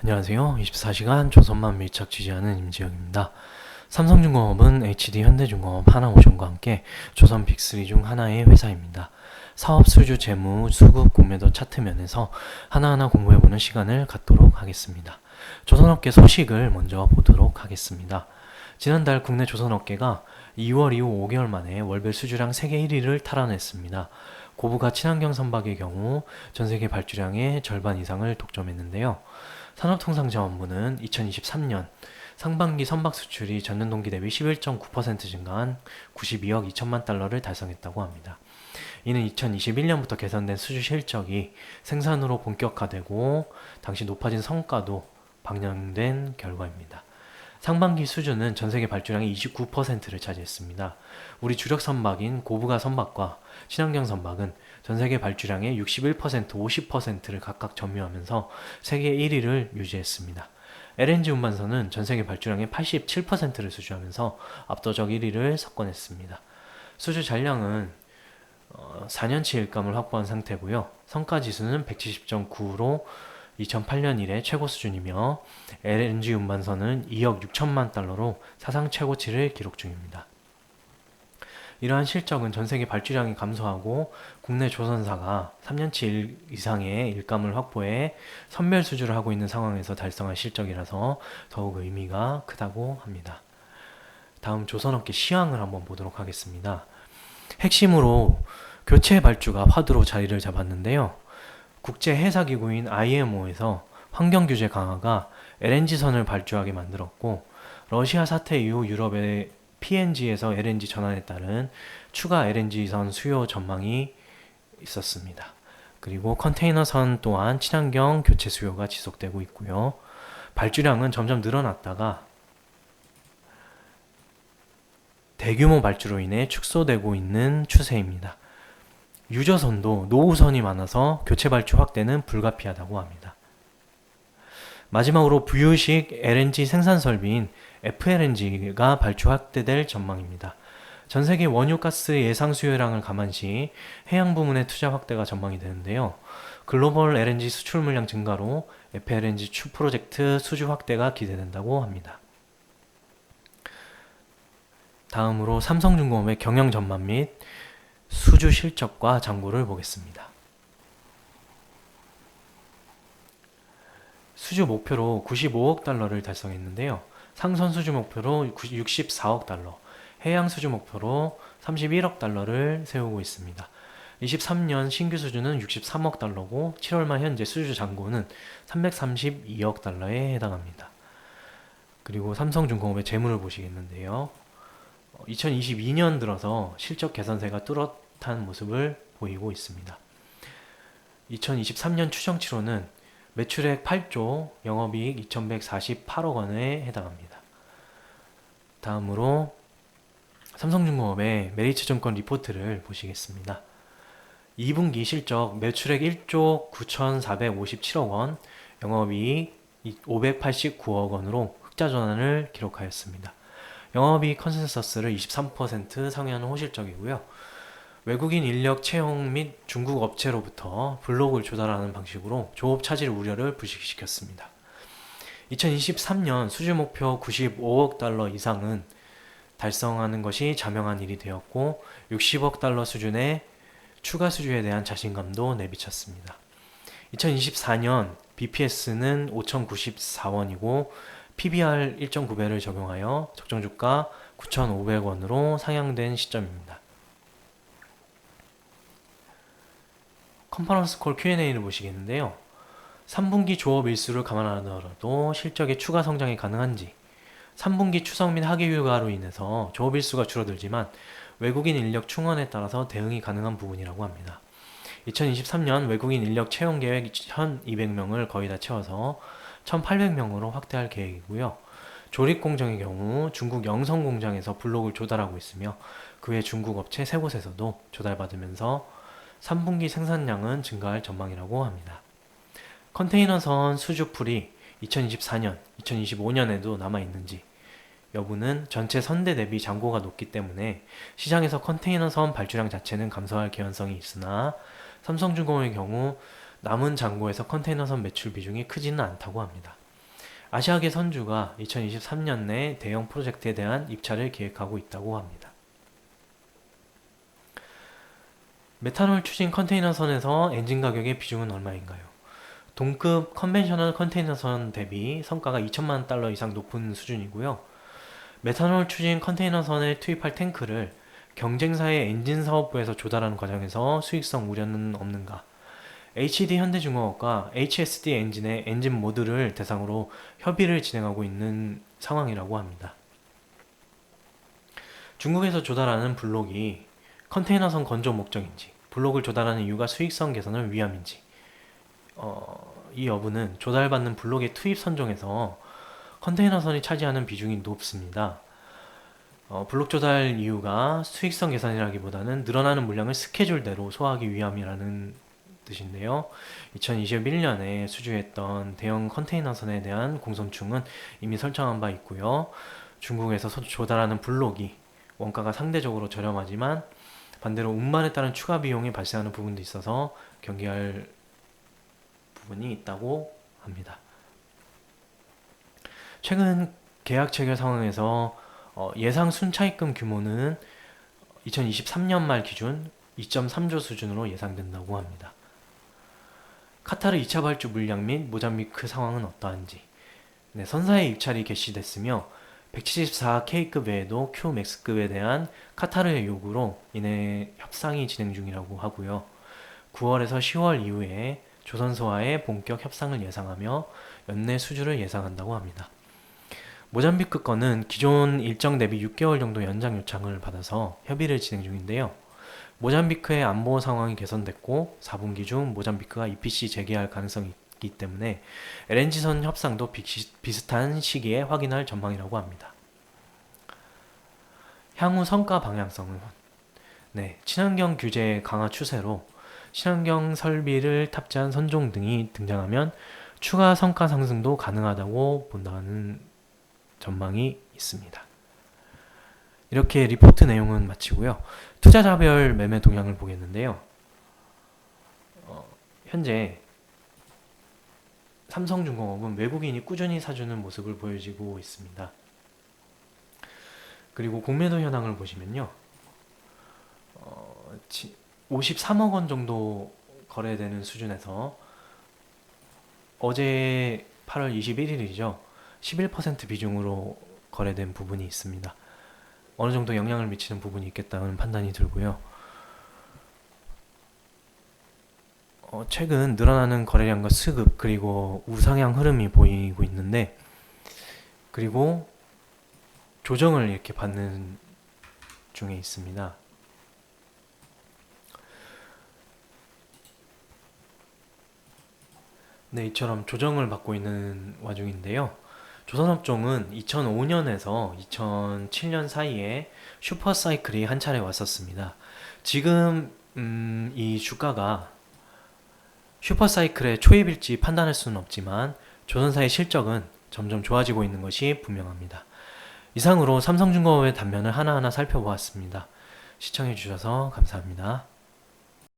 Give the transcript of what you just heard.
안녕하세요. 24시간 조선만 밀착 취재하는 임지영입니다. 삼성중공업은 HD 현대중공업, 하나오션과 함께 조선 빅3 중 하나의 회사입니다. 사업 수주, 재무, 수급, 공매도 차트 면에서 하나하나 공부해보는 시간을 갖도록 하겠습니다. 조선업계 소식을 먼저 보도록 하겠습니다. 지난달 국내 조선업계가 2월 이후 5개월 만에 월별 수주량 세계 1위를 탈환했습니다. 고부가 친환경 선박의 경우 전세계 발주량의 절반 이상을 독점했는데요. 산업통상자원부는 2023년 상반기 선박 수출이 전년 동기 대비 11.9% 증가한 92억 2천만 달러를 달성했다고 합니다. 이는 2021년부터 개선된 수주 실적이 생산으로 본격화되고 당시 높아진 성과도 반영된 결과입니다. 상반기 수주는 전세계 발주량의 29%를 차지했습니다. 우리 주력 선박인 고부가 선박과 친환경 선박은 전세계 발주량의 61%, 50%를 각각 점유하면서 세계 1위를 유지했습니다. LNG 운반선은 전세계 발주량의 87%를 수주하면서 압도적 1위를 석권했습니다. 수주 잔량은 4년치 일감을 확보한 상태고요. 성과지수는 170.9로 2008년 이래 최고 수준이며 LNG 운반선은 2억 6천만 달러로 사상 최고치를 기록 중입니다. 이러한 실적은 전세계 발주량이 감소하고 국내 조선사가 3년치 이상의 일감을 확보해 선별 수주를 하고 있는 상황에서 달성한 실적이라서 더욱 의미가 크다고 합니다. 다음 조선업계 시황을 한번 보도록 하겠습니다. 핵심으로 교체 발주가 화두로 자리를 잡았는데요. 국제해사기구인 IMO에서 환경규제 강화가 LNG선을 발주하게 만들었고, 러시아 사태 이후 유럽의 PNG에서 LNG 전환에 따른 추가 LNG선 수요 전망이 있었습니다. 그리고 컨테이너선 또한 친환경 교체 수요가 지속되고 있고요. 발주량은 점점 늘어났다가 대규모 발주로 인해 축소되고 있는 추세입니다. 유저선도 노후선이 많아서 교체 발주 확대는 불가피하다고 합니다. 마지막으로 부유식 LNG 생산 설비인 FLNG가 발주 확대될 전망입니다. 전 세계 원유가스 예상 수요량을 감안시 해양 부문의 투자 확대가 전망이 되는데요. 글로벌 LNG 수출 물량 증가로 FLNG 추 프로젝트 수주 확대가 기대된다고 합니다. 다음으로 삼성중공업의 경영 전망 및 수주 실적과 장부를 보겠습니다. 수주 목표로 95억 달러를 달성했는데요. 상선 수주 목표로 64억 달러, 해양 수주 목표로 31억 달러를 세우고 있습니다. 23년 신규 수주는 63억 달러고 7월 말 현재 수주 잔고는 332억 달러에 해당합니다. 그리고 삼성중공업의 재물을 보시겠는데요. 2022년 들어서 실적 개선세가 뚜렷한 모습을 보이고 있습니다. 2023년 추정치로는 매출액 8조, 영업이익 2148억 원에 해당합니다. 다음으로 삼성중공업의 메리츠증권 리포트를 보시겠습니다. 2분기 실적 매출액 1조 9457억 원, 영업이익 589억 원으로 흑자 전환을 기록하였습니다. 영업이익 컨센서스를 23% 상회하는 호실적이고요. 외국인 인력 채용 및 중국 업체로부터 블록을 조달하는 방식으로 조업 차질 우려를 불식시켰습니다. 2023년 수주 목표 95억 달러 이상은 달성하는 것이 자명한 일이 되었고 60억 달러 수준의 추가 수주에 대한 자신감도 내비쳤습니다. 2024년 BPS는 5,094원이고 PBR 1.9배를 적용하여 적정주가 9,500원으로 상향된 시점입니다. 컨퍼런스 콜 Q&A를 보시겠는데요. 3분기 조업 일수를 감안하더라도 실적의 추가 성장이 가능한지, 3분기 추석 및 학예 휴가로 인해서 조업 일수가 줄어들지만 외국인 인력 충원에 따라서 대응이 가능한 부분이라고 합니다. 2023년 외국인 인력 채용 계획 1,200명을 거의 다 채워서 1,800명으로 확대할 계획이고요. 조립 공정의 경우 중국 영성 공장에서 블록을 조달하고 있으며 그 외 중국 업체 3곳에서도 조달받으면서 3분기 생산량은 증가할 전망이라고 합니다. 컨테이너선 수주풀이 2024년, 2025년에도 남아있는지 여부는 전체 선대 대비 잔고가 높기 때문에 시장에서 컨테이너선 발주량 자체는 감소할 개연성이 있으나 삼성중공업의 경우 남은 잔고에서 컨테이너선 매출 비중이 크지는 않다고 합니다. 아시아계 선주가 2023년 내 대형 프로젝트에 대한 입찰을 계획하고 있다고 합니다. 메탄올 추진 컨테이너선에서 엔진 가격의 비중은 얼마인가요? 동급 컨벤셔널 컨테이너선 대비 성가가 2천만 달러 이상 높은 수준이고요. 메탄올 추진 컨테이너선에 투입할 탱크를 경쟁사의 엔진 사업부에서 조달하는 과정에서 수익성 우려는 없는가? HD 현대중공업과 HSD 엔진의 엔진 모드를 대상으로 협의를 진행하고 있는 상황이라고 합니다. 중국에서 조달하는 블록이 컨테이너선 건조 목적인지, 블록을 조달하는 이유가 수익성 개선을 위함인지, 이 여부는 조달받는 블록의 투입 선종에서 컨테이너선이 차지하는 비중이 높습니다. 블록 조달 이유가 수익성 개선이라기보다는 늘어나는 물량을 스케줄대로 소화하기 위함이라는 뜻인데요. 2021년에 수주했던 대형 컨테이너선에 대한 공선충은 이미 설정한 바 있고요. 중국에서 조달하는 블록이 원가가 상대적으로 저렴하지만 반대로 운반에 따른 추가 비용이 발생하는 부분도 있어서 경계할 부분이 있다고 합니다. 최근 계약 체결 상황에서 예상 순차입금 규모는 2023년 말 기준 2.3조 수준으로 예상된다고 합니다. 카타르 2차 발주 물량 및 모잠비크 상황은 어떠한지. 네, 선사의 입찰이 개시됐으며 174K급 외에도 Qmax급에 대한 카타르의 요구로 인해 협상이 진행 중이라고 하고요. 9월에서 10월 이후에 조선소와의 본격 협상을 예상하며 연내 수주를 예상한다고 합니다. 모잠비크 건은 기존 일정 대비 6개월 정도 연장 요청을 받아서 협의를 진행 중인데요. 모잠비크의 안보 상황이 개선됐고 4분기 중 모잠비크가 EPC 재개할 가능성이 있기 때문에 LNG선 협상도 비슷한 시기에 확인할 전망이라고 합니다. 향후 성과 방향성은 친환경 규제 강화 추세로 친환경 설비를 탑재한 선종 등이 등장하면 추가 성과 상승도 가능하다고 본다는 전망이 있습니다. 이렇게 리포트 내용은 마치고요. 투자자별 매매 동향을 보겠는데요. 현재 삼성중공업은 외국인이 꾸준히 사주는 모습을 보여주고 있습니다. 그리고 공매도 현황을 보시면요. 53억 원 정도 거래되는 수준에서 어제 8월 21일이죠. 11% 비중으로 거래된 부분이 있습니다. 어느 정도 영향을 미치는 부분이 있겠다는 판단이 들고요. 최근 늘어나는 거래량과 수급 그리고 우상향 흐름이 보이고 있는데, 그리고 조정을 이렇게 받는 중에 있습니다. 네, 이처럼 조정을 받고 있는 와중인데요. 조선업종은 2005년에서 2007년 사이에 슈퍼사이클이 한 차례 왔었습니다. 지금 이 주가가 슈퍼사이클의 초입일지 판단할 수는 없지만 조선사의 실적은 점점 좋아지고 있는 것이 분명합니다. 이상으로 삼성중공업의 단면을 하나하나 살펴보았습니다. 시청해주셔서 감사합니다.